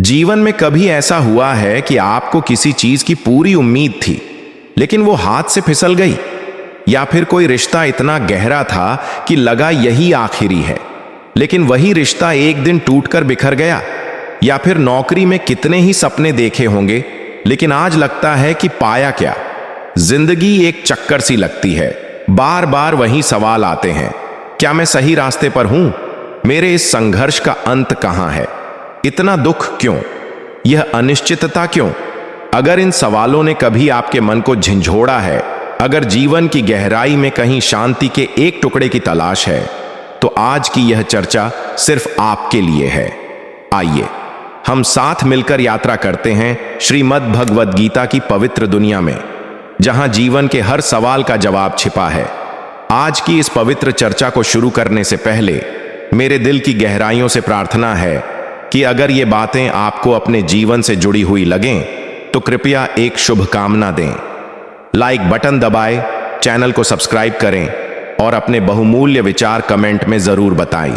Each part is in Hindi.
जीवन में कभी ऐसा हुआ है कि आपको किसी चीज की पूरी उम्मीद थी, लेकिन वो हाथ से फिसल गई? या फिर कोई रिश्ता इतना गहरा था कि लगा यही आखिरी है, लेकिन वही रिश्ता एक दिन टूटकर बिखर गया? या फिर नौकरी में कितने ही सपने देखे होंगे, लेकिन आज लगता है कि पाया क्या? जिंदगी एक चक्कर सी लगती है, बार बार वही सवाल आते हैं, क्या मैं सही रास्ते पर हूं? मेरे इस संघर्ष का अंत कहां है? इतना दुख क्यों? यह अनिश्चितता क्यों? अगर इन सवालों ने कभी आपके मन को झंझोड़ा है, अगर जीवन की गहराई में कहीं शांति के एक टुकड़े की तलाश है, तो आज की यह चर्चा सिर्फ आपके लिए है। आइए हम साथ मिलकर यात्रा करते हैं श्रीमद् भगवद गीता की पवित्र दुनिया में, जहां जीवन के हर सवाल का जवाब छिपा है। आज की इस पवित्र चर्चा को शुरू करने से पहले मेरे दिल की गहराइयों से प्रार्थना है कि अगर ये बातें आपको अपने जीवन से जुड़ी हुई लगें तो कृपया एक शुभकामना दें, लाइक बटन दबाएं, चैनल को सब्सक्राइब करें और अपने बहुमूल्य विचार कमेंट में जरूर बताएं,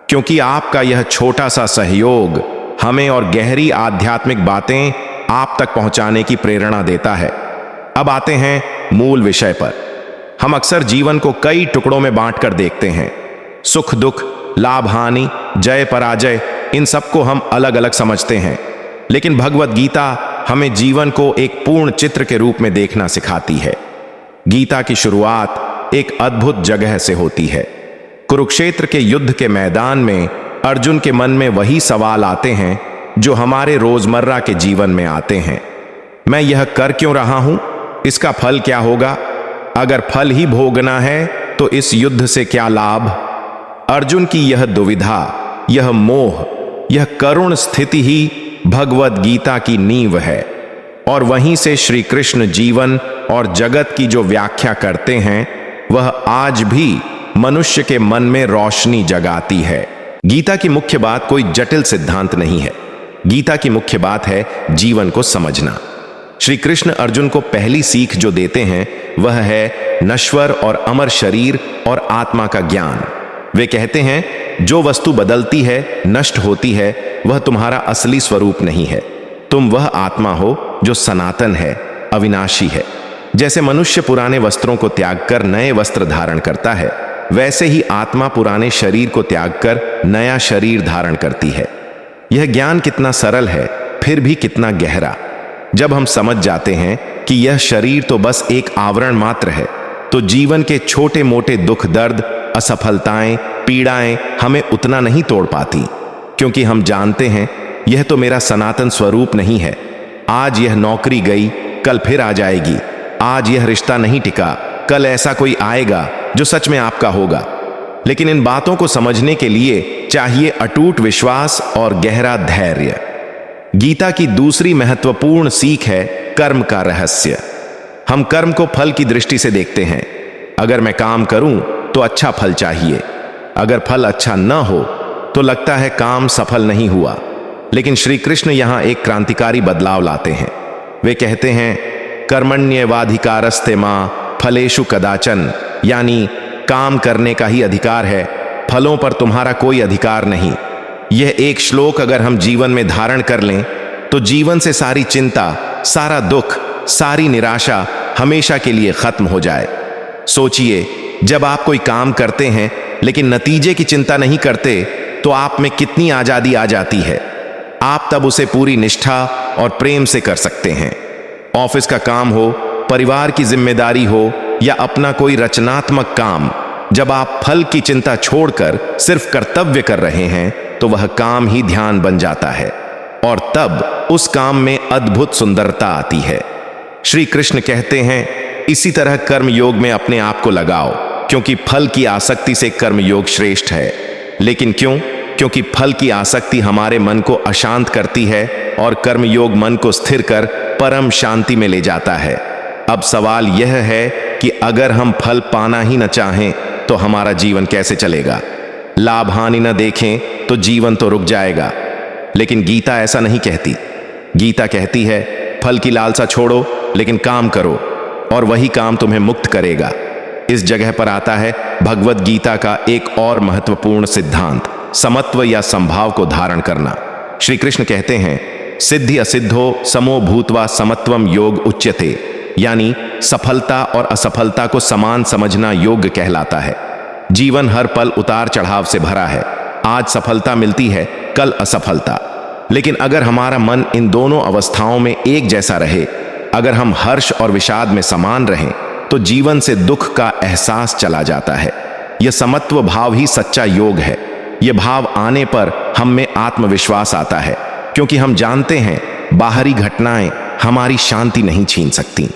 क्योंकि आपका यह छोटा सा सहयोग हमें और गहरी आध्यात्मिक बातें आप तक पहुंचाने की प्रेरणा देता है। अब आते हैं मूल विषय पर। हम अक्सर जीवन को कई टुकड़ों में बांटकर देखते हैं। सुख दुख, लाभ हानि, जय पराजय, इन सबको हम अलग अलग समझते हैं, लेकिन भगवद गीता हमें जीवन को एक पूर्ण चित्र के रूप में देखना सिखाती है। गीता की शुरुआत एक अद्भुत जगह से होती है। कुरुक्षेत्र के युद्ध के मैदान में अर्जुन के मन में वही सवाल आते हैं जो हमारे रोजमर्रा के जीवन में आते हैं। मैं यह कर क्यों रहा हूं? इसका फल क्या होगा? अगर फल ही भोगना है तो इस युद्ध से क्या लाभ? अर्जुन की यह दुविधा, यह मोह, यह करुण स्थिति ही भगवद गीता की नींव है। और वहीं से श्री कृष्ण जीवन और जगत की जो व्याख्या करते हैं, वह आज भी मनुष्य के मन में रोशनी जगाती है। गीता की मुख्य बात कोई जटिल सिद्धांत नहीं है। गीता की मुख्य बात है जीवन को समझना। श्री कृष्ण अर्जुन को पहली सीख जो देते हैं वह है नश्वर और अमर शरीर और आत्मा का ज्ञान। वे कहते हैं जो वस्तु बदलती है, नष्ट होती है, वह तुम्हारा असली स्वरूप नहीं है। तुम वह आत्मा हो जो सनातन है, अविनाशी है। जैसे मनुष्य पुराने वस्त्रों को त्याग कर नए वस्त्र धारण करता है, वैसे ही आत्मा पुराने शरीर को त्याग कर नया शरीर धारण करती है। यह ज्ञान कितना सरल है, फिर भी कितना गहरा। जब हम समझ जाते हैं कि यह शरीर तो बस एक आवरण मात्र है, तो जीवन के छोटे मोटे दुख दर्द, असफलताएं, पीड़ाएं हमें उतना नहीं तोड़ पाती, क्योंकि हम जानते हैं यह तो मेरा सनातन स्वरूप नहीं है। आज यह नौकरी गई, कल फिर आ जाएगी। आज यह रिश्ता नहीं टिका, कल ऐसा कोई आएगा जो सच में आपका होगा। लेकिन इन बातों को समझने के लिए चाहिए अटूट विश्वास और गहरा धैर्य। गीता की दूसरी महत्वपूर्ण सीख है कर्म का रहस्य। हम कर्म को फल की दृष्टि से देखते हैं। अगर मैं काम करूं तो अच्छा फल चाहिए, अगर फल अच्छा न हो तो लगता है काम सफल नहीं हुआ। लेकिन श्री कृष्ण यहां एक क्रांतिकारी बदलाव लाते हैं। वे कहते हैं कर्मण्येवाधिकारस्ते मां फलेषु कदाचन, यानी काम करने का ही अधिकार है, फलों पर तुम्हारा कोई अधिकार नहीं। यह एक श्लोक अगर हम जीवन में धारण कर लें तो जीवन से सारी चिंता, सारा दुख, सारी निराशा हमेशा के लिए खत्म हो जाए। सोचिए, जब आप कोई काम करते हैं लेकिन नतीजे की चिंता नहीं करते, तो आप में कितनी आजादी आ जाती है। आप तब उसे पूरी निष्ठा और प्रेम से कर सकते हैं। ऑफिस का काम हो, परिवार की जिम्मेदारी हो या अपना कोई रचनात्मक काम, जब आप फल की चिंता छोड़कर सिर्फ कर्तव्य कर रहे हैं तो वह काम ही ध्यान बन जाता है, और तब उस काम में अद्भुत सुंदरता आती है। श्री कृष्ण कहते हैं इसी तरह कर्म योग में अपने आप को लगाओ, क्योंकि फल की आसक्ति से कर्म योग श्रेष्ठ है। लेकिन क्यों? क्योंकि फल की आसक्ति हमारे मन को अशांत करती है और कर्म योग मन को स्थिर कर परम शांति में ले जाता है। अब सवाल यह है कि अगर हम फल पाना ही न चाहें तो हमारा जीवन कैसे चलेगा? लाभ हानि न देखें तो जीवन तो रुक जाएगा। लेकिन गीता ऐसा नहीं कहती। गीता कहती है फल की लालसा छोड़ो, लेकिन काम करो, और वही काम तुम्हें मुक्त करेगा। इस जगह पर आता है भगवद गीता का एक और महत्वपूर्ण सिद्धांत, समत्व या समभाव को धारण करना। श्री कृष्ण कहते हैं, सिद्धि असिद्धो समो भूत्वा समत्वम योग उच्यते, यानी सफलता और असफलता को समान समझना योग कहलाता है। जीवन हर पल उतार चढ़ाव से भरा है। आज सफलता मिलती है, कल असफलता। लेकिन अगर हमारा मन इन दोनों अवस्थाओं में एक जैसा रहे, अगर हम हर्ष और विषाद में समान रहें, तो जीवन से दुख का एहसास चला जाता है। यह समत्व भाव ही सच्चा योग है। यह भाव आने पर हम में आत्मविश्वास आता है, क्योंकि हम जानते हैं बाहरी घटनाएं हमारी शांति नहीं छीन सकती।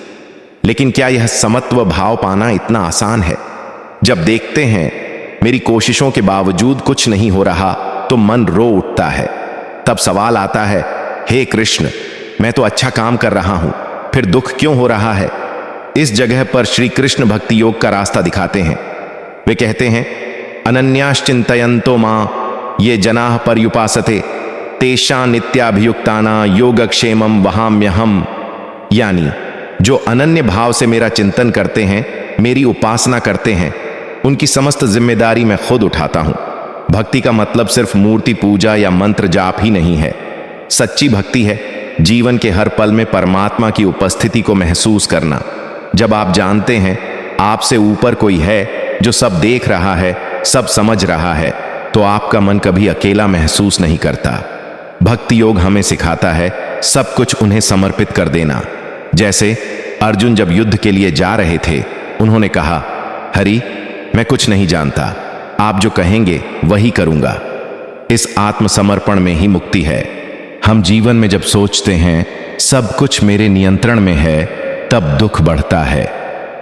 लेकिन क्या यह समत्व भाव पाना इतना आसान है? जब देखते हैं मेरी कोशिशों के बावजूद कुछ नहीं हो रहा, तो मन रो उठता है। तब सवाल आता है, हे कृष्ण, मैं तो अच्छा काम कर रहा हूं, फिर दुख क्यों हो रहा है? इस जगह पर श्री कृष्ण भक्ति योग का रास्ता दिखाते हैं। वे कहते हैं, अनन्याश्चिन्तयन्तो मां ये जनाः पर्युपासते तेषां नित्याभियुक्ताना योगक्षेमं वहाम्यहम्, यानी जो अनन्य भाव से मेरा चिंतन करते हैं, मेरी उपासना करते हैं, उनकी समस्त जिम्मेदारी मैं खुद उठाता हूं। भक्ति का मतलब सिर्फ मूर्ति पूजा या मंत्र जाप ही नहीं है। सच्ची भक्ति है जीवन के हर पल में परमात्मा की उपस्थिति को महसूस करना। जब आप जानते हैं आपसे ऊपर कोई है जो सब देख रहा है, सब समझ रहा है, तो आपका मन कभी अकेला महसूस नहीं करता। भक्ति योग हमें सिखाता है सब कुछ उन्हें समर्पित कर देना। जैसे अर्जुन जब युद्ध के लिए जा रहे थे, उन्होंने कहा, हरि, मैं कुछ नहीं जानता, आप जो कहेंगे वही करूंगा। इस आत्मसमर्पण में ही मुक्ति है। हम जीवन में जब सोचते हैं सब कुछ मेरे नियंत्रण में है, तब दुख बढ़ता है।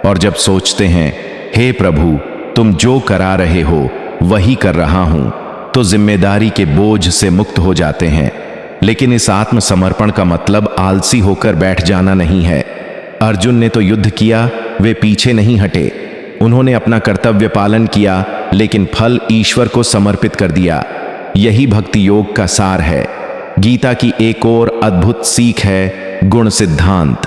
और जब सोचते हैं, हे प्रभु, तुम जो करा रहे हो वही कर रहा हूं, तो जिम्मेदारी के बोझ से मुक्त हो जाते हैं। लेकिन इस आत्मसमर्पण का मतलब आलसी होकर बैठ जाना नहीं है। अर्जुन ने तो युद्ध किया, वे पीछे नहीं हटे। उन्होंने अपना कर्तव्य पालन किया, लेकिन फल ईश्वर को समर्पित कर दिया। यही भक्ति योग का सार है। गीता की एक और अद्भुत सीख है गुण सिद्धांत।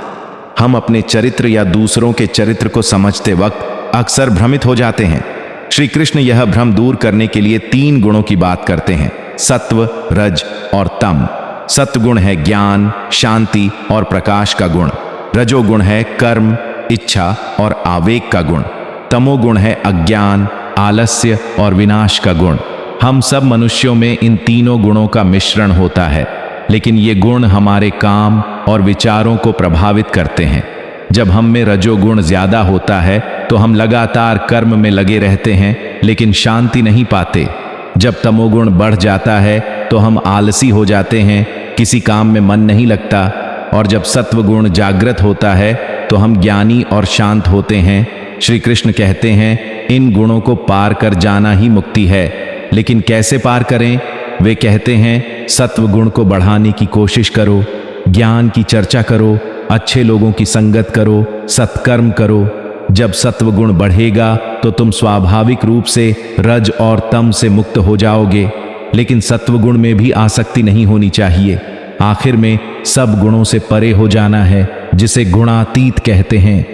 हम अपने चरित्र या दूसरों के चरित्र को समझते वक्त अक्सर भ्रमित हो जाते हैं। श्री कृष्ण यह भ्रम दूर करने के लिए 3 गुणों की बात करते हैं, सत्व, रज और तम। सत्वगुण है ज्ञान, शांति और प्रकाश का गुण। रजोगुण है कर्म, इच्छा और आवेग का गुण। तमोगुण है अज्ञान, आलस्य और विनाश का गुण। हम सब मनुष्यों में इन तीनों गुणों का मिश्रण होता है, लेकिन ये गुण हमारे काम और विचारों को प्रभावित करते हैं। जब हम में रजोगुण ज्यादा होता है तो हम लगातार कर्म में लगे रहते हैं, लेकिन शांति नहीं पाते। जब तमोगुण बढ़ जाता है तो हम आलसी हो जाते हैं, किसी काम में मन नहीं लगता। और जब सत्वगुण जागृत होता है तो हम ज्ञानी और शांत होते हैं। श्री कृष्ण कहते हैं, इन गुणों को पार कर जाना ही मुक्ति है। लेकिन कैसे पार करें? वे कहते हैं, सत्वगुण को बढ़ाने की कोशिश करो, ज्ञान की चर्चा करो, अच्छे लोगों की संगत करो, सत्कर्म करो। जब सत्वगुण बढ़ेगा तो तुम स्वाभाविक रूप से रज और तम से मुक्त हो जाओगे। लेकिन सत्वगुण में भी आसक्ति नहीं होनी चाहिए। आखिर में सब गुणों से परे हो जाना है, जिसे गुणातीत कहते हैं।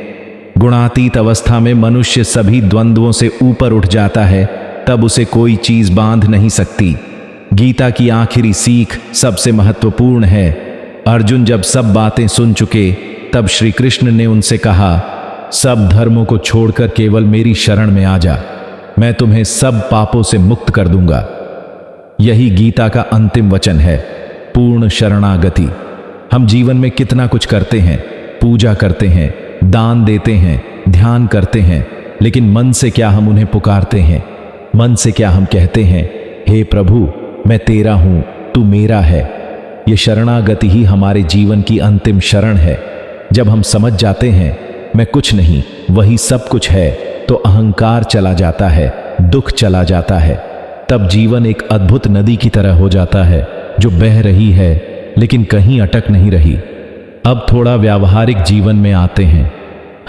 गुणातीत अवस्था में मनुष्य सभी द्वंद्वों से ऊपर उठ जाता है, तब उसे कोई चीज बांध नहीं सकती। गीता की आखिरी सीख सबसे महत्वपूर्ण है। अर्जुन जब सब बातें सुन चुके, तब श्री कृष्ण ने उनसे कहा, सब धर्मों को छोड़कर केवल मेरी शरण में आ जा, मैं तुम्हें सब पापों से मुक्त कर दूंगा। यही गीता का अंतिम वचन है, पूर्ण शरणागति। हम जीवन में कितना कुछ करते हैं, पूजा करते हैं, दान देते हैं, ध्यान करते हैं, लेकिन मन से क्या हम उन्हें पुकारते हैं? मन से क्या हम कहते हैं, हे प्रभु, मैं तेरा हूं, तू मेरा है? ये शरणागति ही हमारे जीवन की अंतिम शरण है। जब हम समझ जाते हैं मैं कुछ नहीं, वही सब कुछ है, तो अहंकार चला जाता है, दुख चला जाता है। तब जीवन एक अद्भुत नदी की तरह हो जाता है, जो बह रही है लेकिन कहीं अटक नहीं रही। अब थोड़ा व्यावहारिक जीवन में आते हैं।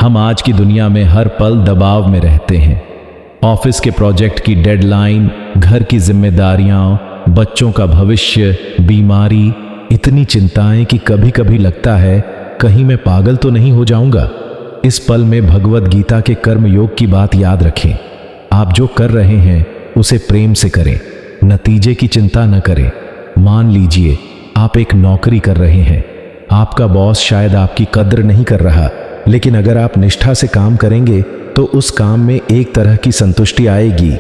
हम आज की दुनिया में हर पल दबाव में रहते हैं। ऑफिस के प्रोजेक्ट की डेडलाइन, घर की जिम्मेदारियां, बच्चों का भविष्य, बीमारी, इतनी चिंताएं कि कभी कभी लगता है कहीं मैं पागल तो नहीं हो जाऊंगा। इस पल में भगवद गीता के कर्म योग की बात याद रखें। आप जो कर रहे हैं उसे प्रेम से करें, नतीजे की चिंता न करें। मान लीजिए आप एक नौकरी कर रहे हैं, आपका बॉस शायद आपकी कद्र नहीं कर रहा, लेकिन अगर आप निष्ठा से काम करेंगे तो उस काम में एक तरह की संतुष्टि आएगी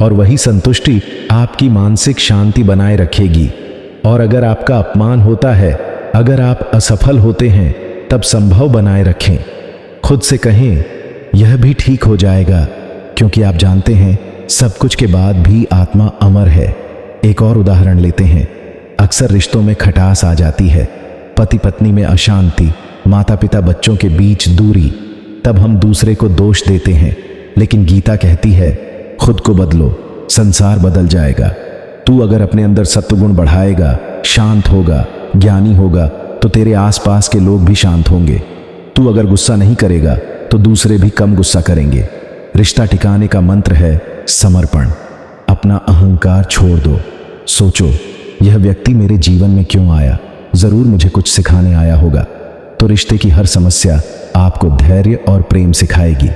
और वही संतुष्टि आपकी मानसिक शांति बनाए रखेगी। और अगर आपका अपमान होता है, अगर आप असफल होते हैं, तब संभव बनाए रखें। खुद से कहें यह भी ठीक हो जाएगा, क्योंकि आप जानते हैं सब कुछ के बाद भी आत्मा अमर है। एक और उदाहरण लेते हैं। अक्सर रिश्तों में खटास आ जाती है, पति पत्नी में अशांति, माता पिता बच्चों के बीच दूरी, तब हम दूसरे को दोष देते हैं। लेकिन गीता कहती है खुद को बदलो, संसार बदल जाएगा। तू अगर अपने अंदर सत्वगुण बढ़ाएगा, शांत होगा, ज्ञानी होगा, तो तेरे आसपास के लोग भी शांत होंगे। तू अगर गुस्सा नहीं करेगा तो दूसरे भी कम गुस्सा करेंगे। रिश्ता टिकाने का मंत्र है समर्पण। अपना अहंकार छोड़ दो। सोचो यह व्यक्ति मेरे जीवन में क्यों आया, जरूर मुझे कुछ सिखाने आया होगा। तो रिश्ते की हर समस्या आपको धैर्य और प्रेम सिखाएगी।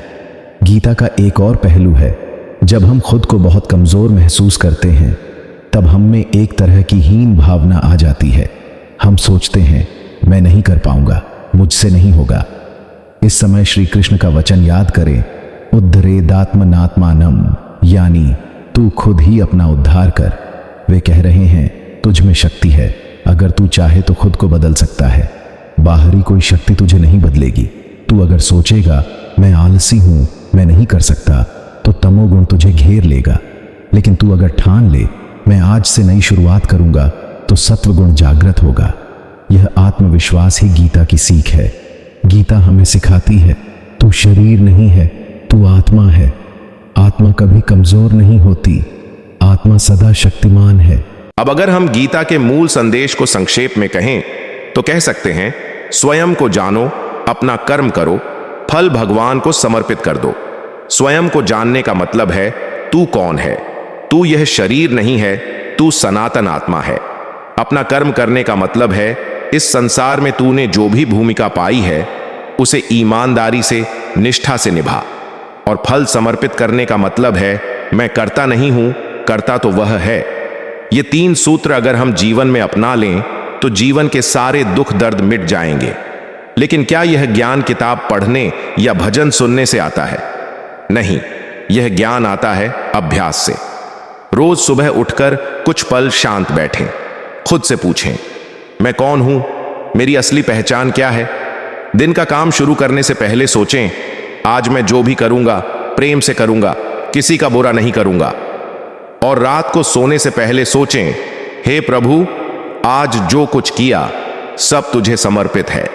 गीता का एक और पहलू है, जब हम खुद को बहुत कमजोर महसूस करते हैं तब हम में एक तरह की हीन भावना आ जाती है। हम सोचते हैं मैं नहीं कर पाऊंगा, मुझसे नहीं होगा। इस समय श्री कृष्ण का वचन याद करें, उद्धरेदात्मनात्मानम, यानी तू खुद ही अपना उद्धार कर। वे कह रहे हैं तुझ में शक्ति है, अगर तू चाहे तो खुद को बदल सकता है। बाहरी कोई शक्ति तुझे नहीं बदलेगी। तू अगर सोचेगा मैं आलसी हूं, मैं नहीं कर सकता, तो तमोगुण तुझे घेर लेगा। लेकिन तू अगर ठान ले मैं आज से नई शुरुआत करूंगा, तो सत्वगुण जागृत होगा। यह आत्मविश्वास ही गीता की सीख है। गीता हमें सिखाती है तू शरीर नहीं है, तू आत्मा है। आत्मा कभी कमजोर नहीं होती, आत्मा सदा शक्तिमान है। अब अगर हम गीता के मूल संदेश को संक्षेप में कहें तो कह सकते हैं, स्वयं को जानो, अपना कर्म करो, फल भगवान को समर्पित कर दो। स्वयं को जानने का मतलब है तू कौन है। तू यह शरीर नहीं है, तू सनातन आत्मा है। अपना कर्म करने का मतलब है इस संसार में तूने जो भी भूमिका पाई है उसे ईमानदारी से, निष्ठा से निभा। और फल समर्पित करने का मतलब है मैं करता नहीं हूं, करता तो वह है। ये तीन सूत्र अगर हम जीवन में अपना लें तो जीवन के सारे दुख दर्द मिट जाएंगे। लेकिन क्या यह ज्ञान किताब पढ़ने या भजन सुनने से आता है? नहीं, यह ज्ञान आता है अभ्यास से। रोज सुबह उठकर कुछ पल शांत बैठें, खुद से पूछें मैं कौन हूं, मेरी असली पहचान क्या है। दिन का काम शुरू करने से पहले सोचें आज मैं जो भी करूंगा प्रेम से करूंगा, किसी का बुरा नहीं करूंगा। और रात को सोने से पहले सोचें हे प्रभु, आज जो कुछ किया सब तुझे समर्पित है।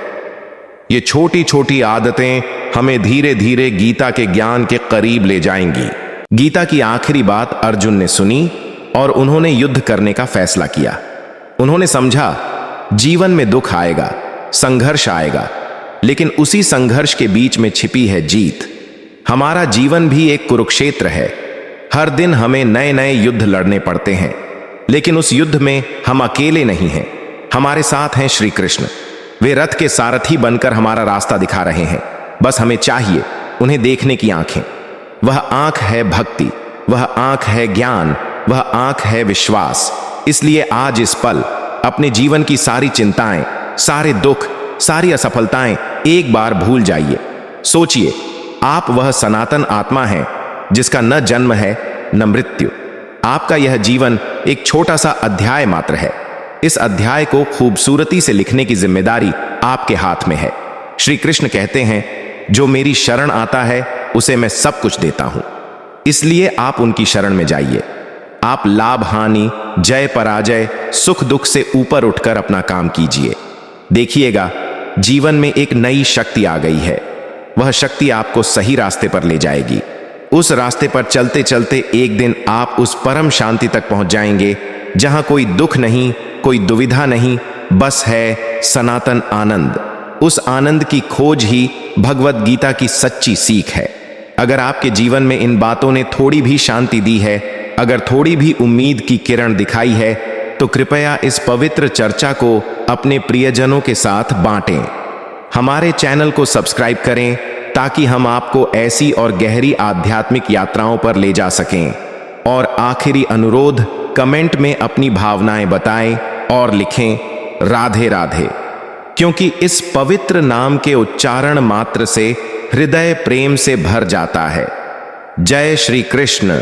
ये छोटी छोटी आदतें हमें धीरे धीरे गीता के ज्ञान के करीब ले जाएंगी। गीता की आखिरी बात अर्जुन ने सुनी और उन्होंने युद्ध करने का फैसला किया। उन्होंने समझा जीवन में दुख आएगा, संघर्ष आएगा, लेकिन उसी संघर्ष के बीच में छिपी है जीत। हमारा जीवन भी एक कुरुक्षेत्र है। हर दिन हमें नए नए युद्ध लड़ने पड़ते हैं, लेकिन उस युद्ध में हम अकेले नहीं हैं। हमारे साथ हैं श्री कृष्ण। वे रथ के सारथी बनकर हमारा रास्ता दिखा रहे हैं। बस हमें चाहिए उन्हें देखने की आंखें। वह आंख है भक्ति, वह आंख है ज्ञान, वह आंख है विश्वास। इसलिए आज इस पल अपने जीवन की सारी चिंताएं, सारे दुख, सारी असफलताएं एक बार भूल जाइए। सोचिए आप वह सनातन आत्मा हैं जिसका न जन्म है न मृत्यु। आपका यह जीवन एक छोटा सा अध्याय मात्र है। इस अध्याय को खूबसूरती से लिखने की जिम्मेदारी आपके हाथ में है। श्री कृष्ण कहते हैं जो मेरी शरण आता है उसे मैं सब कुछ देता हूं। इसलिए आप उनकी शरण में जाइए। आप लाभ हानि, जय पराजय, सुख दुख से ऊपर उठकर अपना काम कीजिए। देखिएगा जीवन में एक नई शक्ति आ गई है। वह शक्ति आपको सही रास्ते पर ले जाएगी। उस रास्ते पर चलते चलते एक दिन आप उस परम शांति तक पहुंच जाएंगे जहां कोई दुख नहीं, कोई दुविधा नहीं, बस है सनातन आनंद। उस आनंद की खोज ही भगवत गीता की सच्ची सीख है। अगर आपके जीवन में इन बातों ने थोड़ी भी शांति दी है, अगर थोड़ी भी उम्मीद की किरण दिखाई है, तो कृपया इस पवित्र चर्चा को अपने प्रियजनों के साथ बांटें। हमारे चैनल को सब्सक्राइब करें ताकि हम आपको ऐसी और गहरी आध्यात्मिक यात्राओं पर ले जा सकें। और आखिरी अनुरोध, कमेंट में अपनी भावनाएं बताएं और लिखें राधे राधे, क्योंकि इस पवित्र नाम के उच्चारण मात्र से हृदय प्रेम से भर जाता है। जय श्री कृष्ण।